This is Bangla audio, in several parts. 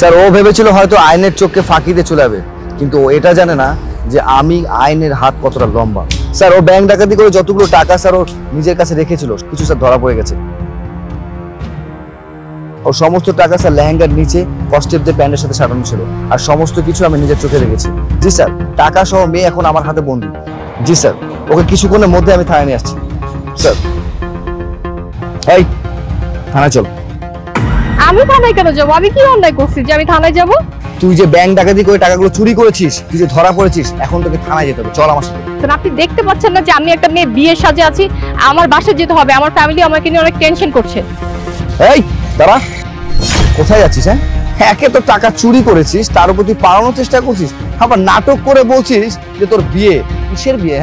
স্যার ও ভেবেছিল হয়তো আইনের চোখকে ফাঁকি দিয়ে চলে যাবে, কিন্তু ও এটা জানে না যে আমি আইনের হাত কতটা লম্বা। স্যার ও ব্যাংক ডাকাতি করে যতগুলো টাকা স্যার ও নিজের কাছে রেখেছিল কিছু স্যার ধরা পড়ে গেছে। ও সমস্ত টাকা স্যার লেহেঙ্গার নিচে কস্টেপ দিয়ে প্যান্টের সাথে সাজানো ছিল, আর সমস্ত কিছু আমি নিজের চোখে দেখেছি। জি স্যার, টাকা সহ মেয়ে এখন আমার হাতে বন্দি। জি স্যার, ওকে কিছুক্ষণের মধ্যে আমি থানায় নিয়ে আসছি। স্যার এই থানায় চল। আমি থানায় কেন যাবো? আমি কি অন্যায় করছি যে আমি থানায় যাবো? তুই যে ব্যাংক ডাকাতি করে টাকাগুলো চুরি করেছিস, তুই যে ধরা পড়েছিস, এখন তোকে থানায় যেতে হবে। চল আমার সাথে। আপনি দেখতে পাচ্ছেন না যে আমি একটা মেয়ে বিয়ের সাজে আছি? আমার বাসায় যেতে হবে, আমার ফ্যামিলি আমাকে নিয়ে অনেক টেনশন করছে। এই দাঁড়া, কোথায় যাচ্ছিস? একে তো টাকা চুরি করেছিস, তার উপর তুই পালানোর চেষ্টা করছিস, আবার নাটক করে বলছিস যে তোর বিয়ে। কিসের বিয়ে?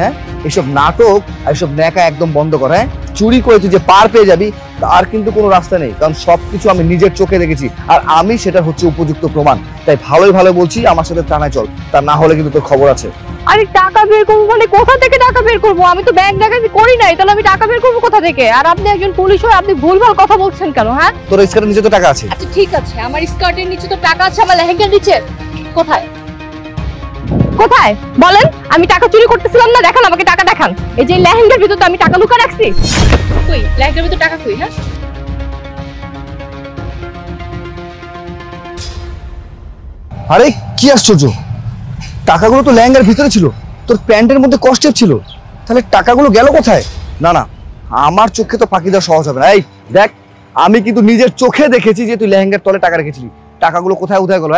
এসব নাটক আর এসব ন্যাকা একদম বন্ধ কর। চুরি করেছিস যে পার পেয়ে যাবি তার কিন্তু কোনো রাস্তা নেই, কারণ সবকিছু আমি নিজের চোখে দেখেছি, আর আমি সেটা হচ্ছে উপযুক্ত প্রমাণ। তাই ভালোই ভালো বলছি আমার সাথে থানায় চল, তা না হলে কিন্তু তোর খবর আছে। আরে টাকা বের করবো মানে কোথা থেকে টাকা বের করবো? আমি তো ব্যাংক ডাকাতি করি নাই, তাহলে আমি টাকা বের করবো কোথা থেকে? আর আপনি একজন পুলিশ হয়ে আপনি ভুলভাল কথা বলছেন কেন? তোর স্কার্টের নিচে তো টাকা আছে। আচ্ছা ঠিক আছে, আমার স্কার্টের নিচে তো টাকা আছে, আমার লেহেঙ্গার নিচে কোথায়? কোথায় বলেন? আমি টাকা চুরি করতেছিলাম না, দেখান আমাকে টাকা দেখান। এই যে লেহেঙ্গার ভিতর তো আমি টাকা লুকিয়ে রাখছি। কই লেহেঙ্গার ভিতর টাকা কই? আরে কি আশ্চর্য, টাকাগুলো তো লেহেঙ্গার ভিতরে ছিল, তোর প্যান্টের মধ্যে কস্টেপ ছিল, তাহলে টাকাগুলো গেল কোথায়? না না, আমার চোখে তো ফাঁকি দেওয়া সহজ হবে না। এই দেখ, আমি কিন্তু নিজের চোখে দেখেছি যে তুই লেহেঙ্গার তলে টাকা রেখেছিলি। টাকাগুলো কোথায় উধায় গেল?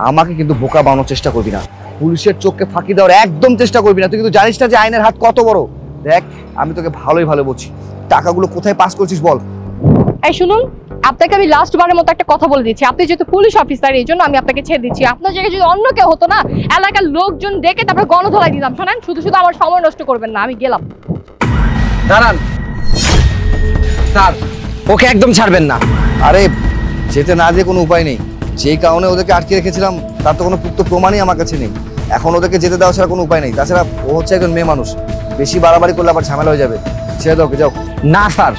আমাকে কিন্তু বোকা বানানোর চেষ্টা করবি না, পুলিশের চোখকে ফাঁকি দেওয়ার একদম চেষ্টা করবি না। তুই কিন্তু জানিস না যে আইনের হাত কত বড়। দেখ, আমি তোকে ভালোই ভালো বলছি, টাকাগুলো কোথায় পাস করছিস বল। এই শুনুন, আপনাকে আমি লাস্ট বারের মতো একটা কথা বলে দিচ্ছি, আপনি যেহেতু পুলিশ অফিসার এই জন্য আমি আপনাকে ছেড়ে দিচ্ছি। আপনার জায়গায় যদি অন্য কেউ হতো না, এলাকার লোকজন ডেকে তারপর গণধোলাই দিতাম। শোনেন, শুধু শুধু আমার সময় নষ্ট করবেন না, আমি গেলাম। দাঁড়ান স্যার, ওকে একদম ছাড়বেন না। আরে যেতে না দিয়ে কোনো উপায় নেই, যেই কারণে ওদেরকে আটকে রেখেছিলাম তার তো কোনো পুক্ত প্রমাণই আমার কাছে নেই। এখন ওদেরকে যেতে দেওয়া ছাড়া কোনো উপায় নেই। তাছাড়া ও হচ্ছে একজন মেয়ে মানুষ, বেশি বাড়াবাড়ি করলে আবার ঝামেলা হয়ে যাবে। ছেড়ে দাও, ওকে যাও। না স্যার,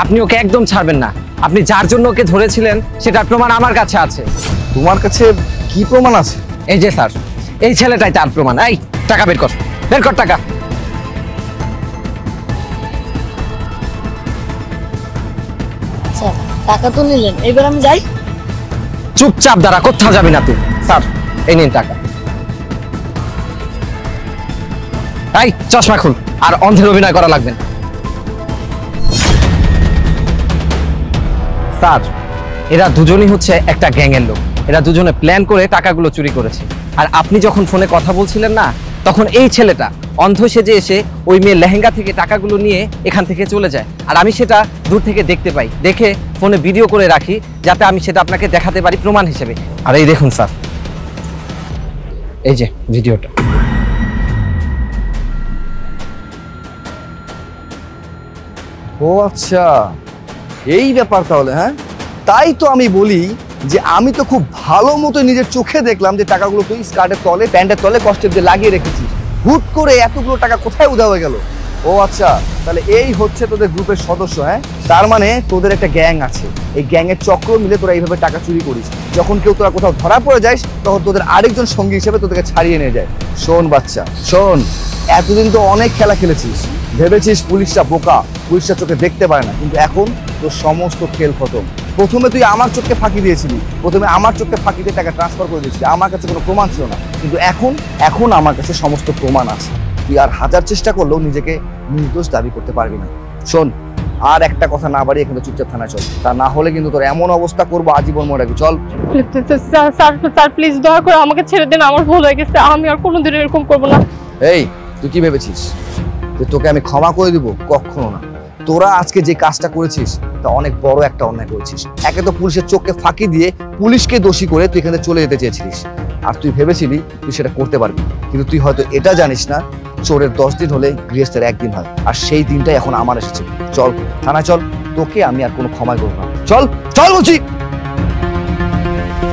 আপনি ওকে একদম ছাড়বেন না। আপনি যার জন্য ওকে ধরেছিলেন সেটার প্রমাণ আমার কাছে আছে। তোমার কাছে কি প্রমাণ আছে? এই যে স্যার, এই ছেলেটাই তার প্রমাণ। এই টাকা বের কর, বের কর টাকা। স্যার টাকা তো নিলেন, এবার আমি যাই। চুপচাপ দাঁড়া, কোথাও যাবি না তুই। স্যার এই নিন টাকা। এই চশমা খুল, আর অন্ধের অভিনয় করা লাগবে না। স্যার এরা দুজনই হচ্ছে একটা গ্যাংয়ের লোক, এরা দুজনে প্ল্যান করে টাকাগুলো চুরি করেছে। আর আপনি যখন ফোনে কথা বলছিলেন না, তখন এই ছেলেটা অন্ধ সেজে এসে ওই মেয়ের লেহেঙ্গা থেকে টাকাগুলো নিয়ে এখান থেকে চলে যায়, আর আমি সেটা দূর থেকে দেখতে পাই, দেখে ফোনে ভিডিও করে রাখি যাতে আমি সেটা আপনাকে দেখাতে পারি প্রমাণ হিসেবে। আর এই দেখুন স্যার, এই যে ভিডিওটা। ও আচ্ছা, এই ব্যাপার তাহলে। তাই তো আমি বলি যে আমি তো খুব ভালো মতো নিজের চোখে দেখলাম যে টাকাগুলো তুই স্কার্টের তলে প্যান্টের তলে কস্টেপ দিয়ে লাগিয়ে রেখেছিস। হুট করে এতগুলো টাকা কোথায় উধাও হয়ে গেল? ও আচ্ছা, তাহলে এই হচ্ছে তোদের গ্রুপের সদস্য। তার মানে তোদের একটা গ্যাং আছে, এই গ্যাংয়ের চক্র মিলে তোরা এইভাবে টাকা চুরি করিস। যখন কেউ তোরা কোথাও ধরা পড়ে যাস, তখন তোদের আরেকজন সঙ্গী হিসেবে তোদেরকে ছাড়িয়ে নিয়ে যায়। শোন বাচ্চা, শোন, এতদিন তো অনেক খেলা খেলেছিস, ভেবেছিস পুলিশরা বোকা, পুলিশরা চোখে দেখতে পারে না, কিন্তু এখন তোর সমস্ত খেল খতম। প্রথমে তুই আমার চোখকে ফাঁকি দিয়েছিলি, প্রথমে আমার চোখকে ফাঁকি দিয়ে টাকা ট্রান্সফার করে দিয়েছিলি, আমার কাছে কোনো প্রমাণ ছিল না, কিন্তু এখন আমার কাছে সমস্ত প্রমাণ আছে। তুই আর হাজার চেষ্টা করলেও নিজেকে নির্দোষ দাবি করতে পারবি না। শোন, আর একটা কথা না বাড়িয়ে এখানে চুপচাপ থানায় চল, তা না হলে কিন্তু তোর এমন অবস্থা করবো আজীবন মনে রাখবি। চল। স্যার প্লিজ দয়া করে আমাকে ছেড়ে দিন, আমার ভুল হয়ে গেছে, আমি আর কোনোদিন এরকম করবো না। এই তুই কি ভেবেছিস যে তোকে আমি ক্ষমা করে দিব? কখনো না। তোরা আজকে যে কাজটা করেছিস তা অনেক বড় একটা অন্যায় করেছিস। একে তো পুলিশের চোখকে ফাঁকি দিয়ে পুলিশকে দোষী করে তুই এখানে চলে যেতে চেয়েছিলিস, আর তুই ভেবেছিলি তুই সেটা করতে পারবি, কিন্তু তুই হয়তো এটা জানিস না চোরের 10 দিন হলে গৃহস্থের 1 দিন হয়, আর সেই দিনটাই এখন আমার এসেছে। চল থানায় চল, তোকে আমি আর কোনো ক্ষমা করবো না। চল চল বলছি।